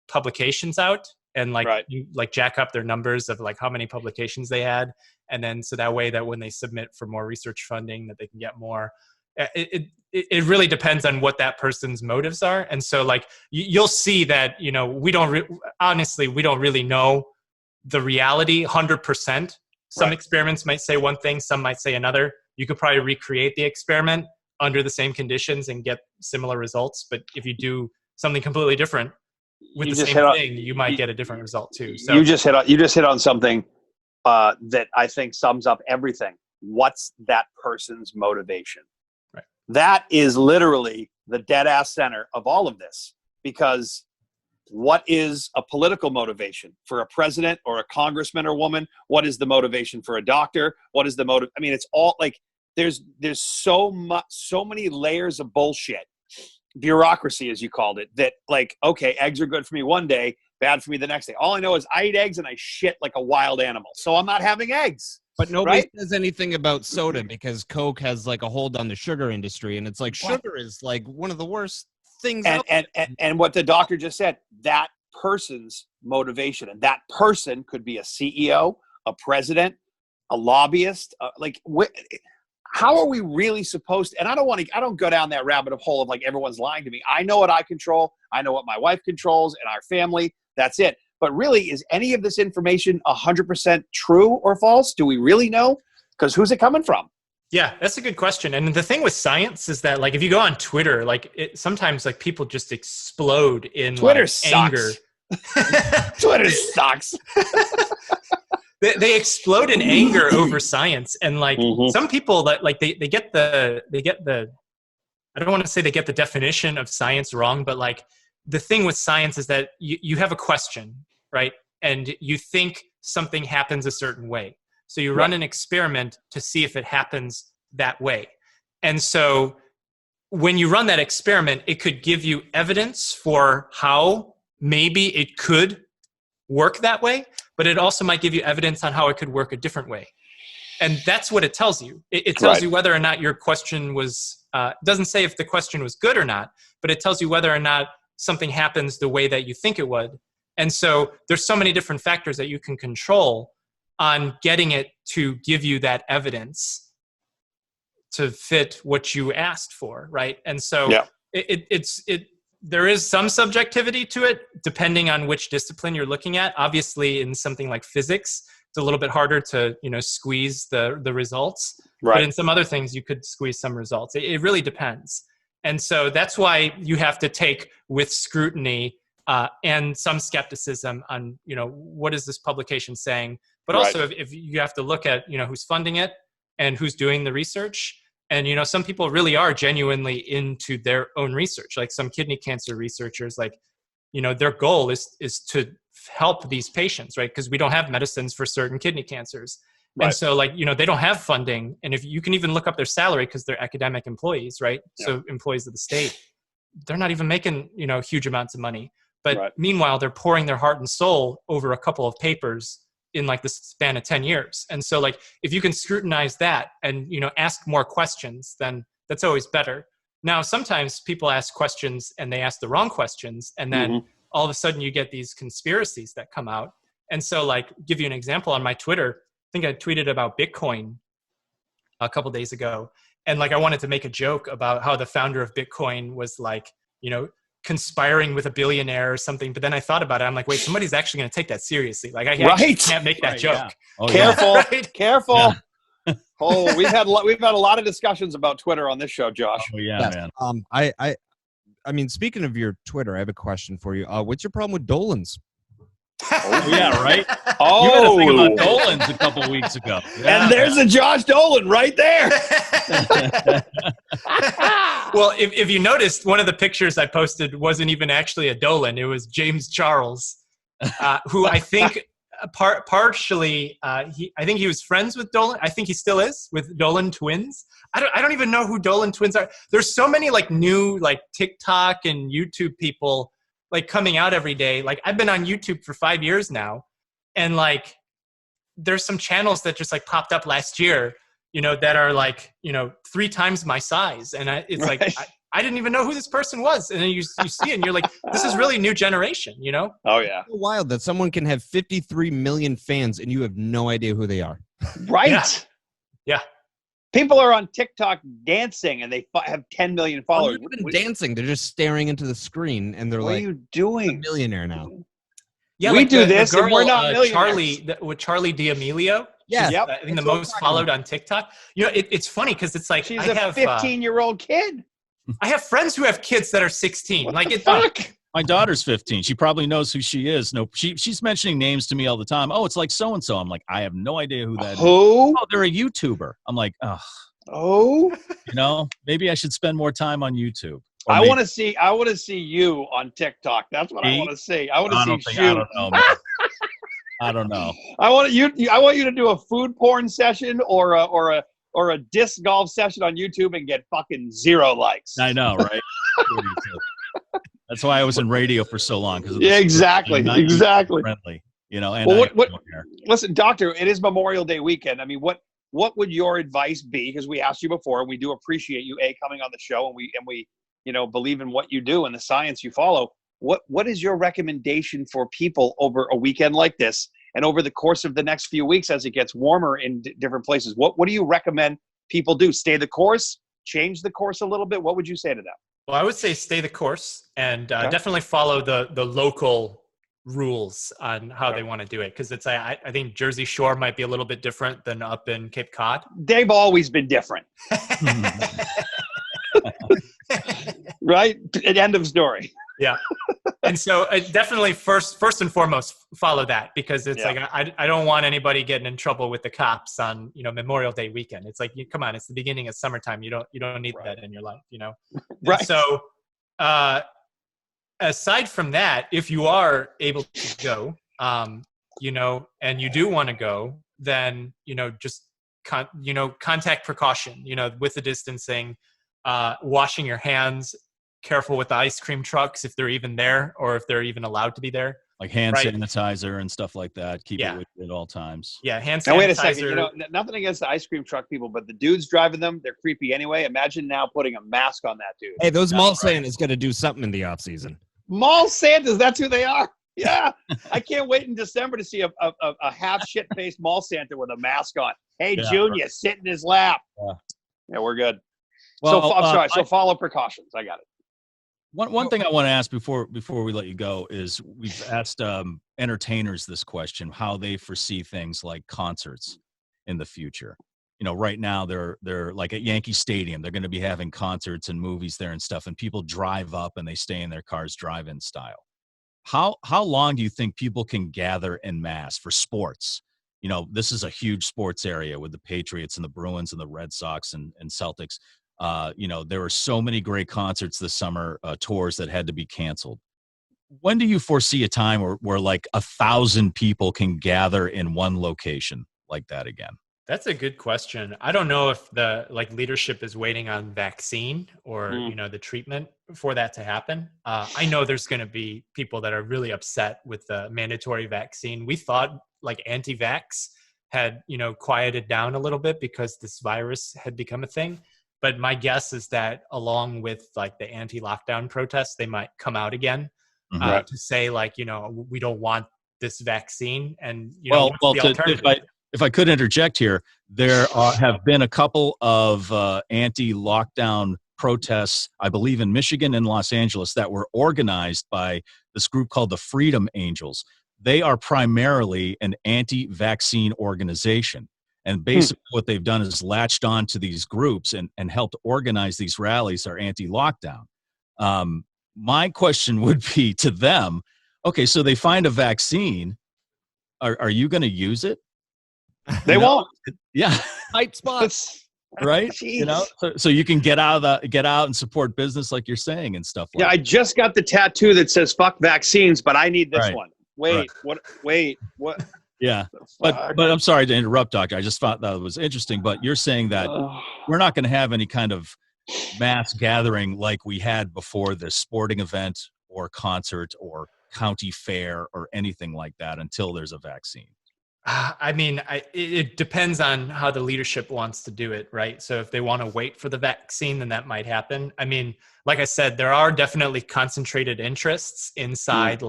publications out and like you like jack up their numbers of like how many publications they had. And then so that way that when they submit for more research funding that they can get more. It really depends on what that person's motives are. And so like you'll see that, we don't honestly, we don't really know the reality 100%. Some experiments might say one thing, some might say another. You could probably recreate the experiment under the same conditions and get similar results. But if you do something completely different with the same thing, you might get a different result too. So you just hit on something that I think sums up everything. What's that person's motivation? Right. That is literally the dead ass center of all of this, because what is a political motivation for a president or a congressman or woman? What is the motivation for a doctor? What is the motive? I mean, it's all like there's so many layers of bullshit, bureaucracy as you called it, that like, okay, eggs are good for me one day, bad for me the next day. All I know is I eat eggs and I shit like a wild animal, so I'm not having eggs. But nobody right? says anything about soda because Coke has like a hold on the sugar industry, and it's like sugar is like one of the worst things. And what the doctor just said, that person's motivation, and that person could be a CEO, a president, a lobbyist. How are we really supposed to? And I don't go down that rabbit hole of like everyone's lying to me. I know what I control. I know what my wife controls and our family. That's it. But really, is any of this information 100% true or false? Do we really know? Because who's it coming from? Yeah, that's a good question. And the thing with science is that, like, if you go on Twitter, like, sometimes like people just explode in Twitter like, anger. Twitter sucks. They explode in anger over science, and like some people that like they get the I don't want to say they get the definition of science wrong, but like the thing with science is that you have a question, right? And you think something happens a certain way. So you run an experiment to see if it happens that way. And so when you run that experiment, it could give you evidence for how maybe it could work that way, but it also might give you evidence on how it could work a different way. And that's what it tells you. It tells you whether or not your question was, doesn't say if the question was good or not, but it tells you whether or not something happens the way that you think it would. And so there's so many different factors that you can control on getting it to give you that evidence to fit what you asked for, right? And so there is some subjectivity to it depending on which discipline you're looking at. Obviously, in something like physics, it's a little bit harder to squeeze the results. Right. But in some other things, you could squeeze some results. It really depends. And so that's why you have to take with scrutiny and some skepticism on, what is this publication saying? But also if you have to look at, who's funding it and who's doing the research. And, some people really are genuinely into their own research. Like some kidney cancer researchers, like, their goal is to help these patients, right? Because we don't have medicines for certain kidney cancers. Right. And so like, they don't have funding. And if you can even look up their salary because they're academic employees, right? Yeah. So employees of the state, they're not even making, huge amounts of money. But meanwhile, they're pouring their heart and soul over a couple of papers in like the span of 10 years. And so like, if you can scrutinize that and, ask more questions, then that's always better. Now, sometimes people ask questions and they ask the wrong questions. And then all of a sudden you get these conspiracies that come out. And so like, give you an example on my Twitter, I think I tweeted about Bitcoin a couple days ago. And like, I wanted to make a joke about how the founder of Bitcoin was like, conspiring with a billionaire or something. But then I thought about it. I'm like, wait, somebody's actually going to take that seriously. Like I can't make that joke. Yeah. Oh, careful, careful. Yeah. Oh, we've had a lot of discussions about Twitter on this show, Josh. Oh yeah, man. I mean, speaking of your Twitter, I have a question for you. What's your problem with Dolan's? Oh, yeah, right? You had a thing about Dolan's a couple weeks ago. Yeah. And there's a Josh Dolan right there. Well, if you noticed, one of the pictures I posted wasn't even actually a Dolan. It was James Charles, who I think partially, I think he was friends with Dolan. I think he still is with Dolan twins. I don't even know who Dolan twins are. There's so many like new like TikTok and YouTube people like coming out every day. Like I've been on YouTube for 5 years now. And like, there's some channels that just like popped up last year, that are like, 3 times my size. And it's like, I didn't even know who this person was. And then you see it and you're like, this is really new generation, Oh yeah. It's so wild that someone can have 53 million fans and you have no idea who they are. Right. Yeah. People are on TikTok dancing and they have 10 million followers. They're not even dancing. They're just staring into the screen and they're what like, are you doing? I'm a millionaire now. Yeah, we like do this the girl, and we're not millionaires. Charlie D'Amelio. Yeah. Yep. I think the most followed on TikTok. It's funny because it's like she's a 15-year-old kid. I have friends who have kids that are 16. Like it's fuck. My daughter's 15. She probably knows who she is. No, she's mentioning names to me all the time. Oh, it's like so-and-so. I'm like, I have no idea who that is. Who? Oh, they're a YouTuber. I'm like, ugh. Oh. Maybe I should spend more time on YouTube. I want to see you on TikTok. That's what I want to see. I want to see you. I don't know, man. I don't know. I want you to do a food porn session or a disc golf session on YouTube and get fucking 0 likes. I know, right? That's why I was in radio for so long. Yeah, exactly. Friendly, you know. And well, listen, Doctor, it is Memorial Day weekend. I mean, what would your advice be? Because we asked you before, and we do appreciate you coming on the show, and we believe in what you do and the science you follow. What is your recommendation for people over a weekend like this and over the course of the next few weeks as it gets warmer in different places? What do you recommend people do? Stay the course? Change the course a little bit? What would you say to them? Well, I would say stay the course and definitely follow the local rules on how they want to do it. Because it's I think Jersey Shore might be a little bit different than up in Cape Cod. They've always been different. Right? End of story. Yeah. And so definitely first and foremost, follow that, because it's like, I don't want anybody getting in trouble with the cops on, Memorial Day weekend. It's like, come on, it's the beginning of summertime. You don't need that in your life, Right. And so, aside from that, if you are able to go, and you do want to go, then, just, contact precaution, with the distancing, washing your hands, careful with the ice cream trucks if they're even there or if they're even allowed to be there. Like hand sanitizer and stuff like that. Keep it with you at all times. Yeah, hand sanitizer. Now wait a second. Nothing against the ice cream truck people, but the dudes driving them, they're creepy anyway. Imagine now putting a mask on that dude. Hey, those mall Santas got to do something in the off season. Mall Santas, that's who they are. Yeah, I can't wait in December to see a half shit faced mall Santa with a mask on. Hey, Junior, sit in his lap. Yeah, we're good. Well, so I'm sorry. So follow precautions. I got it. One thing I want to ask before we let you go is we've asked entertainers this question, how they foresee things like concerts in the future. Right now they're like at Yankee Stadium. They're going to be having concerts and movies there and stuff, and people drive up and they stay in their cars drive-in style. How long do you think people can gather en masse for sports? This is a huge sports area with the Patriots and the Bruins and the Red Sox and Celtics. There were so many great concerts this summer, tours that had to be canceled. When do you foresee a time where like 1,000 people can gather in one location like that again? That's a good question. I don't know if the leadership is waiting on vaccine or, the treatment for that to happen. I know there's going to be people that are really upset with the mandatory vaccine. We thought anti-vax had, quieted down a little bit because this virus had become a thing. But my guess is that along with the anti-lockdown protests, they might come out again to say we don't want this vaccine. And if I could interject here, there have been a couple of anti-lockdown protests, I believe in Michigan and Los Angeles, that were organized by this group called the Freedom Angels. They are primarily an anti-vaccine organization. And basically what they've done is latched on to these groups and helped organize these rallies that are anti-lockdown. My question would be to them, okay, so they find a vaccine. Are you going to use it? They won't. Yeah. Hype spots. Right? So you can get out and support business like you're saying and stuff like that. Yeah, I just got the tattoo that says fuck vaccines, but I need this one. Wait, what? Yeah, but I'm sorry to interrupt, Doctor. I just thought that was interesting. But you're saying that we're not going to have any kind of mass gathering like we had before this sporting event or concert or county fair or anything like that until there's a vaccine. I mean, it depends on how the leadership wants to do it, right? So if they want to wait for the vaccine, then that might happen. I mean, like I said, there are definitely concentrated interests inside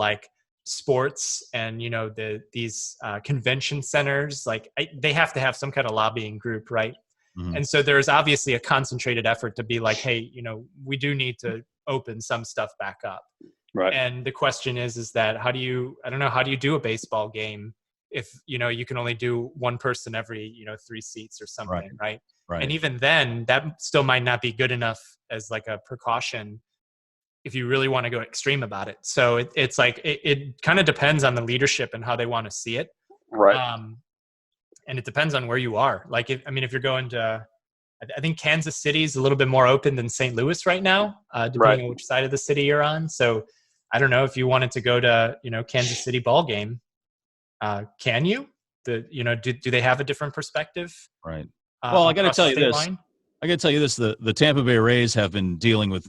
sports and these convention centers. They have to have some kind of lobbying group, right? And so there's obviously a concentrated effort to be like, hey, we do need to open some stuff back up, right? And the question is that how do you do a baseball game if you can only do one person every 3 seats or something, right? And even then that still might not be good enough as a precaution if you really want to go extreme about it. So it's it kind of depends on the leadership and how they want to see it. Right. And it depends on where you are. If you're going to, I think Kansas City is a little bit more open than St. Louis right now, depending on which side of the city you're on. So I don't know if you wanted to go to, Kansas City ball game. Can you? Do they have a different perspective? Right. Well, I got to tell you this. Line? I got to tell you this. The Tampa Bay Rays have been dealing with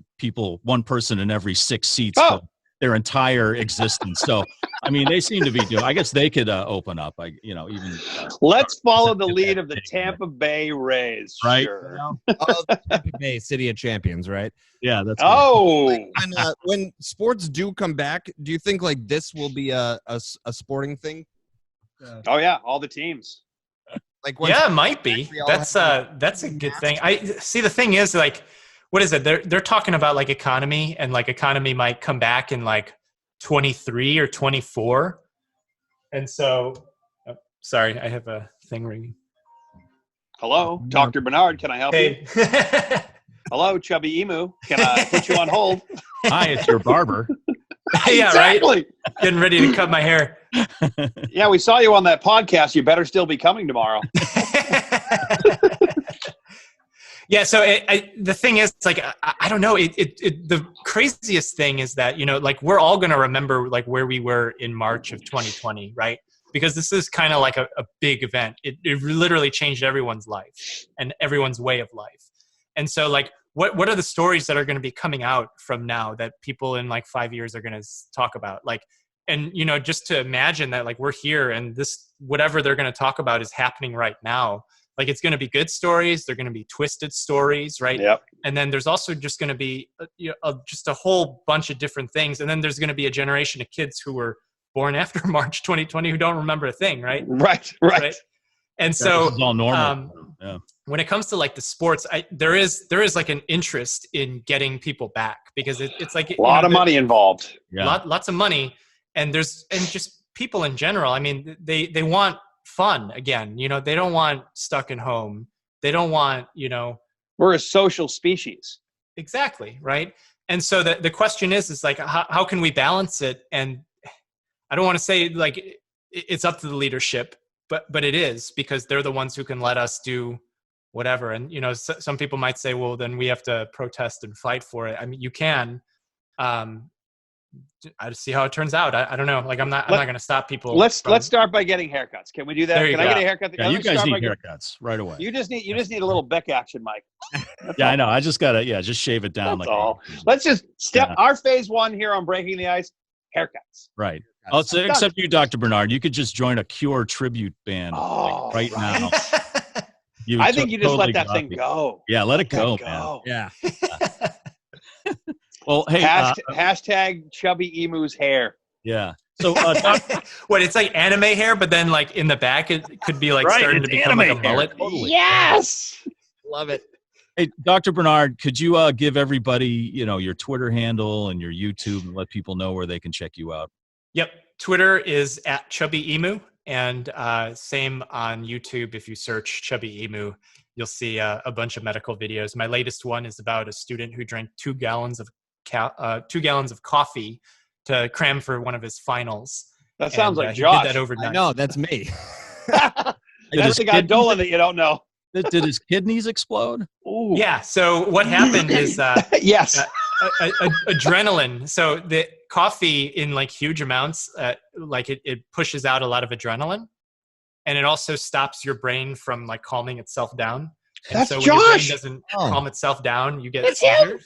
one person in every 6 seats for their entire existence. So, I mean, they seem to be doing. I guess they could open up. Let's follow the lead of the Tampa Bay Rays. Right. Sure. Tampa Bay, City of Champions, right? Yeah. That's. When sports do come back, do you think like this will be a sporting thing? Oh yeah, all the teams. It might be. That's a good thing. I see. The thing is, like, what is it? They're talking about like economy, and like economy might come back in like 23 or 24. And so, sorry, I have a thing ringing. Hello, Dr. Bernard. Can I help you? Hello, Chubby Emu. Can I put you on hold? Hi, it's your barber. Yeah, exactly. Right. Getting ready to cut my hair. Yeah, we saw you on that podcast. You better still be coming tomorrow. Yeah. So the thing is, like, I don't know. The craziest thing is that, like, we're all going to remember like where we were in March of 2020, right? Because this is kind of like a big event. It literally changed everyone's life and everyone's way of life. And so, like, what are the stories that are going to be coming out from now that people in like 5 years are going to talk about? Like, and, just to imagine that, like, we're here and this, whatever they're going to talk about is happening right now. Like, it's going to be good stories. They're going to be twisted stories, right? Yep. And then there's also just going to be just a whole bunch of different things. And then there's going to be a generation of kids who were born after March 2020 who don't remember a thing, right? Right. And so this is all normal. When it comes to like the sports, there is like an interest in getting people back because it's like a lot of money involved. Yeah. Lots of money, and just people in general. I mean, they want fun again. They don't want stuck in home. They don't want We're a social species. Exactly, right? And so the question is like how can we balance it? And I don't want to say like it's up to the leadership, but it is, because they're the ones who can let us do whatever. And some people might say, well, then we have to protest and fight for it. I mean, you can. I see how it turns out. I don't know. Like, I'm not going to stop people. Let's start by getting haircuts. Can we do that? Can I get a haircut? Yeah, you guys need haircuts right away. You just need a little Beck action, Mike. I know. I just gotta just shave it down. That's all. Let's just our phase one here on Breaking the Ice. Haircuts. Right. Also, except you, Dr. Bernard, you could just join a Cure tribute band right now. I think you just let that thing go. Yeah, let it go, man. Yeah. Well, hey, hashtag Chubby Emu's hair. Yeah. So, what? It's like anime hair, but then like in the back, it could be like starting to become like a mullet. Totally. Yes. Love it. Hey, Dr. Bernard, could you give everybody, your Twitter handle and your YouTube and let people know where they can check you out? Yep. Twitter is at Chubby Emu, and same on YouTube. If you search Chubby Emu, you'll see a bunch of medical videos. My latest one is about a student who drank 2 gallons of coffee to cram for one of his finals. That sounds like Josh. Did that overnight. No, that's me. That's the guy Dolan that you don't know. Did his kidneys explode? Ooh. Yeah. So what happened is yes, adrenaline. So the coffee in like huge amounts, like it pushes out a lot of adrenaline, and it also stops your brain from like calming itself down. And that's so when Josh. your brain doesn't calm itself down, you get scared.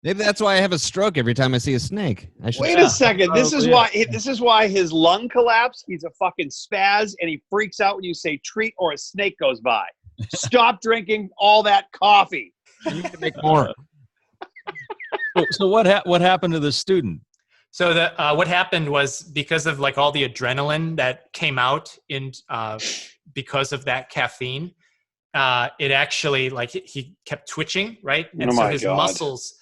Maybe that's why I have a stroke every time I see a snake. Wait a second. This is why his lung collapsed. He's a fucking spaz, and he freaks out when you say treat or a snake goes by. Stop drinking all that coffee. You need to make more. So what happened to the student? So what happened was, because of like all the adrenaline that came out because of that caffeine, it actually like he kept twitching, right? And so his muscles,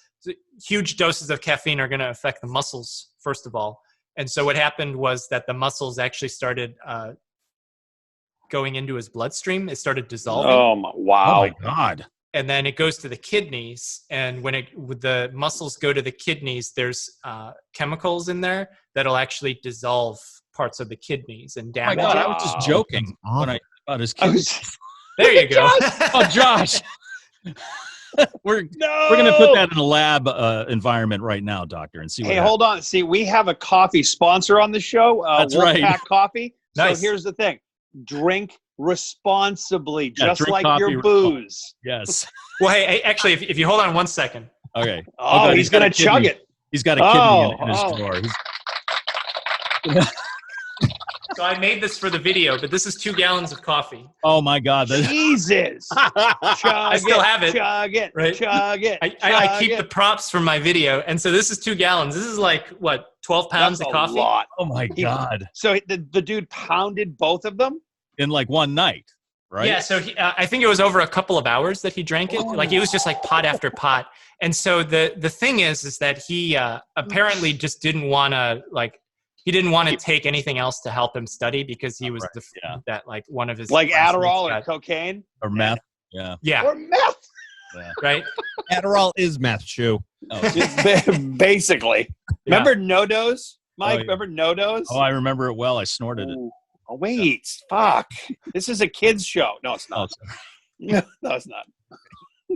huge doses of caffeine are going to affect the muscles first of all. And so what happened was that the muscles actually started going into his bloodstream. It started dissolving. Wow. Oh my God. And then it goes to the kidneys. And when the muscles go to the kidneys, there's chemicals in there that'll actually dissolve parts of the kidneys and damage. Oh my God, I was just joking when I about his kidneys. There you go. Oh, Josh. We're going to put that in a lab environment right now, Doctor, and see what happens. Hold on. See, we have a coffee sponsor on the show. That's Wolfpack right. Coffee. Nice. So here's the thing. Drink responsibly, just drink like coffee your booze. Yes. Well, hey, actually, if you hold on 1 second. Okay. Oh, God, he's going to got a chug kidney. it. He's got a kidney in his drawer. So I made this for the video, but this is 2 gallons of coffee. Oh my God! Jesus. I still have it. Chug it. Right? Chug it. I keep the props from my video. And so this is 2 gallons. This is like, what, 12 pounds That's of coffee? a lot. Oh my God! So the dude pounded both of them? In like one night, right? Yeah, so I think it was over a couple of hours that he drank it. Like it was just like pot after pot. And so the thing is that he apparently just didn't want to take anything else to help him study because he was that like one of his like Adderall got, or cocaine or meth. Yeah. or meth. Yeah. Right. Adderall is meth, Chew. Oh. Basically. Yeah. Remember No-Dose, Mike? Oh, yeah. Remember No-Dose? Oh, I remember it well. I snorted it. Oh, wait. Fuck. This is a kid's show. No, it's not. Oh, No, it's not.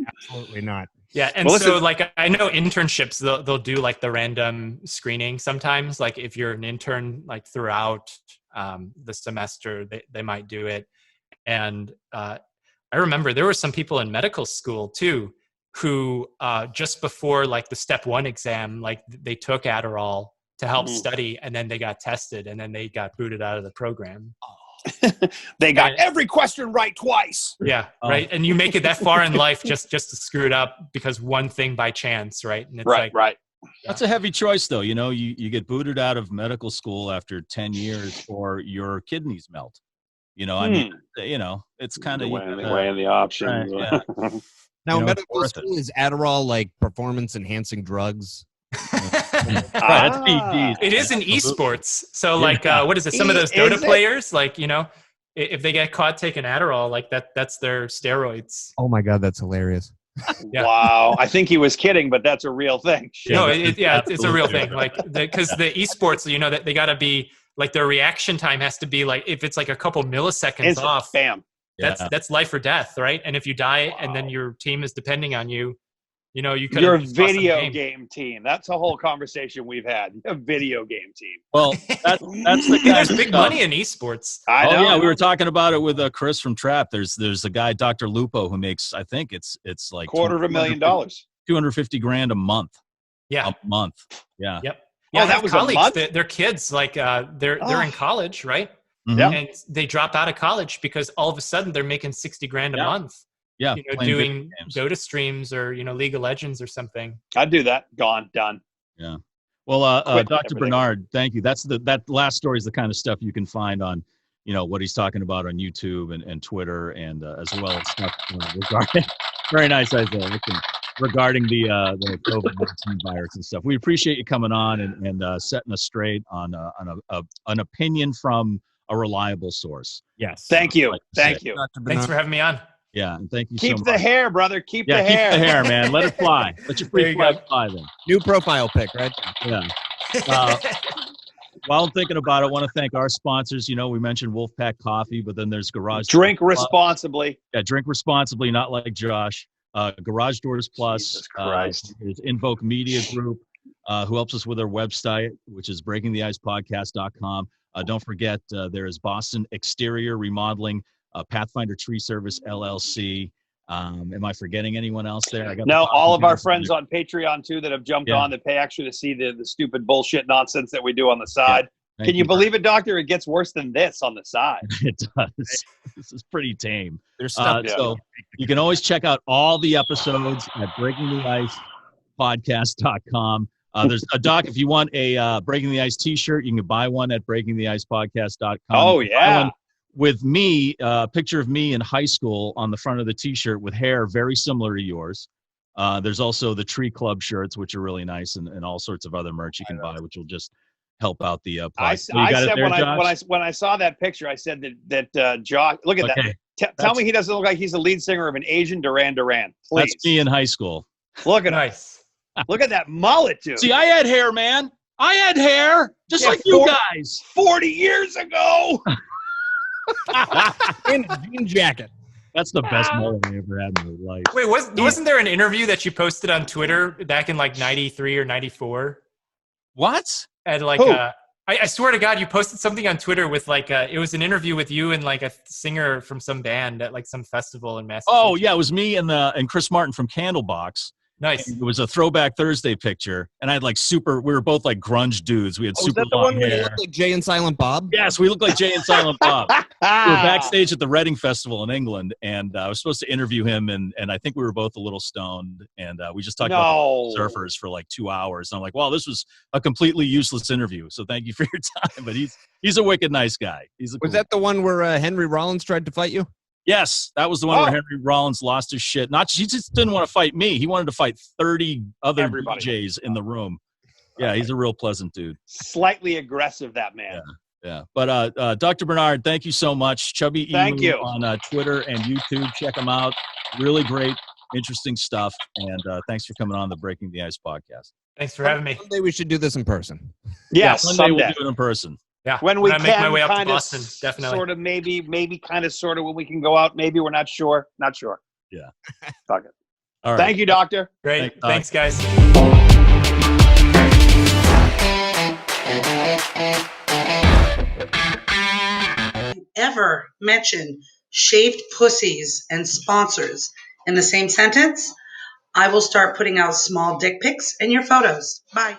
Absolutely not. Yeah, and Well, so listen, like I know internships they'll do like the random screening sometimes. Like if you're an intern like throughout the semester, they might do it. And I remember there were some people in medical school too who just before like the step 1 exam, like they took Adderall to help study, and then they got tested, and then they got booted out of the program. they got every question right twice. Yeah, right. And you make it that far in life just to screw it up because one thing by chance, right? And it's Right. That's a heavy choice, though. You know, you get booted out of medical school after 10 years, or your kidneys melt. You know, I mean, you know, it's kind of weighing the options. Right, yeah. Now, You know, medical it's worth school is Adderall like performance-enhancing drugs? Right, that's PEDs. It is in esports. So like, what is it? Some of those Is Dota it? players, like, you know, if they get caught taking Adderall, like that's their steroids. Oh my God, that's hilarious. Yeah. Wow. I think he was kidding, but that's a real thing. No, Yeah, it's a real thing. Like, because the esports, you know, that they got to be like their reaction time has to be like if it's like a couple milliseconds Instant, off, bam. that's life or death, right? And if you die and then your team is depending on you, you know, you could Your video game team. That's a whole conversation we've had. A video game team. Well, that's the guy. There's big money in esports. I know. Yeah, we were talking about it with Chris from Trap. There's a guy, Dr. Lupo, who makes, I think it's like $250,000. $250,000 a month. Yeah. A month. Yeah. Yep. Yeah, that was a colleagues. month? They're kids, like they're in college, right? Mhm. Yeah. And they drop out of college because all of a sudden they're making $60,000 a month. Yeah. You know, playing video doing games. Dota streams or, you know, League of Legends or something. I'd do that. Gone. Done. Yeah. Well, Quit Dr. everything. Bernard, thank you. That last story is the kind of stuff you can find on, you know, what he's talking about on YouTube and Twitter, and as well as stuff regarding. Very nice, Isaiah. Regarding the COVID-19 virus and stuff. We appreciate you coming on and setting us straight on an opinion from a reliable source. Yes. Thank you. Like Thank say. you. Dr. Thanks Bernard. for having me on. Yeah, and thank you Keep so much. the hair, brother. Keep Yeah, the hair. keep the hair, man. Let it fly. Let your There free you flag go. fly then. New profile pic, right? Yeah. While I'm thinking about it, I want to thank our sponsors. You know, we mentioned Wolfpack Coffee, but then there's Garage Drink Doors Plus. responsibly. Yeah, drink responsibly, not like Josh. Garage Doors Plus. Jesus Christ. There's Invoke Media Group, who helps us with our website, which is breakingtheicepodcast.com. Don't forget, there is Boston Exterior Remodeling, Pathfinder Tree Service, LLC. Am I forgetting anyone else there? No, all of our friends on Patreon, too, that have jumped on that pay extra to see the stupid bullshit nonsense that we do on the side. Thank Can you believe it, Doctor? It gets worse than this on the side. It does. This is pretty tame. There's stuff. So you can always check out all the episodes at breakingtheicepodcast.com. There's a Doc, if you want a Breaking the Ice t-shirt, you can buy one at breakingtheicepodcast.com. Oh, You can buy yeah. one with me, a picture of me in high school on the front of the t-shirt with hair very similar to yours. There's also the Tree Club shirts, which are really nice, and all sorts of other merch you can buy, which will just help out the I podcast. You got it said there, when I saw that picture, I said that Josh, look at Okay. that. Tell me he doesn't look like he's the lead singer of an Asian Duran Duran. Please. That's me in high school. Look at him. Nice. Look at that mullet, dude. See, I had hair, man. I had hair, just Yeah, like you guys. 40 years ago. In a jean jacket. That's the best mullet I ever had in my life. Wait, wasn't there an interview that you posted on Twitter back in like 93 or 94? What? And like, Who? I swear to God, you posted something on Twitter with like, it was an interview with you and like a singer from some band at like some festival in Massachusetts. Oh yeah, it was me and Chris Martin from Candlebox. Nice. And it was a Throwback Thursday picture, and I had like we were both like grunge dudes. We had Oh, is super that the long one where you hair. look like Jay and Silent Bob? Yes, we looked like Jay and Silent Bob. We were backstage at the Reading Festival in England, and I was supposed to interview him, and I think we were both a little stoned, and we just talked about surfers for like 2 hours. And I'm like, wow, this was a completely useless interview. So thank you for your time. But he's a wicked nice guy. Was that the one where Henry Rollins tried to fight you? Yes, that was the one where Henry Rollins lost his shit. He just didn't want to fight me. He wanted to fight 30 other DJs in the room. Yeah, he's a real pleasant dude. Slightly aggressive, that man. Yeah. But Dr. Bernard, thank you so much. Chubby Thank Emu you. on Twitter and YouTube. Check him out. Really great, interesting stuff. And thanks for coming on the Breaking the Ice podcast. Thanks for having me. Someday we should do this in person. Yes, Someday we'll do it in person. Yeah, when we I can make my way up to kind of Boston, definitely. sort of maybe kind of sort of when we can go out. Maybe we're not sure. Not sure. Yeah. Fuck it. All right. Thank you, doctor. Great. Thanks, guys. Ever mention shaved pussies and sponsors in the same sentence, I will start putting out small dick pics in your photos. Bye.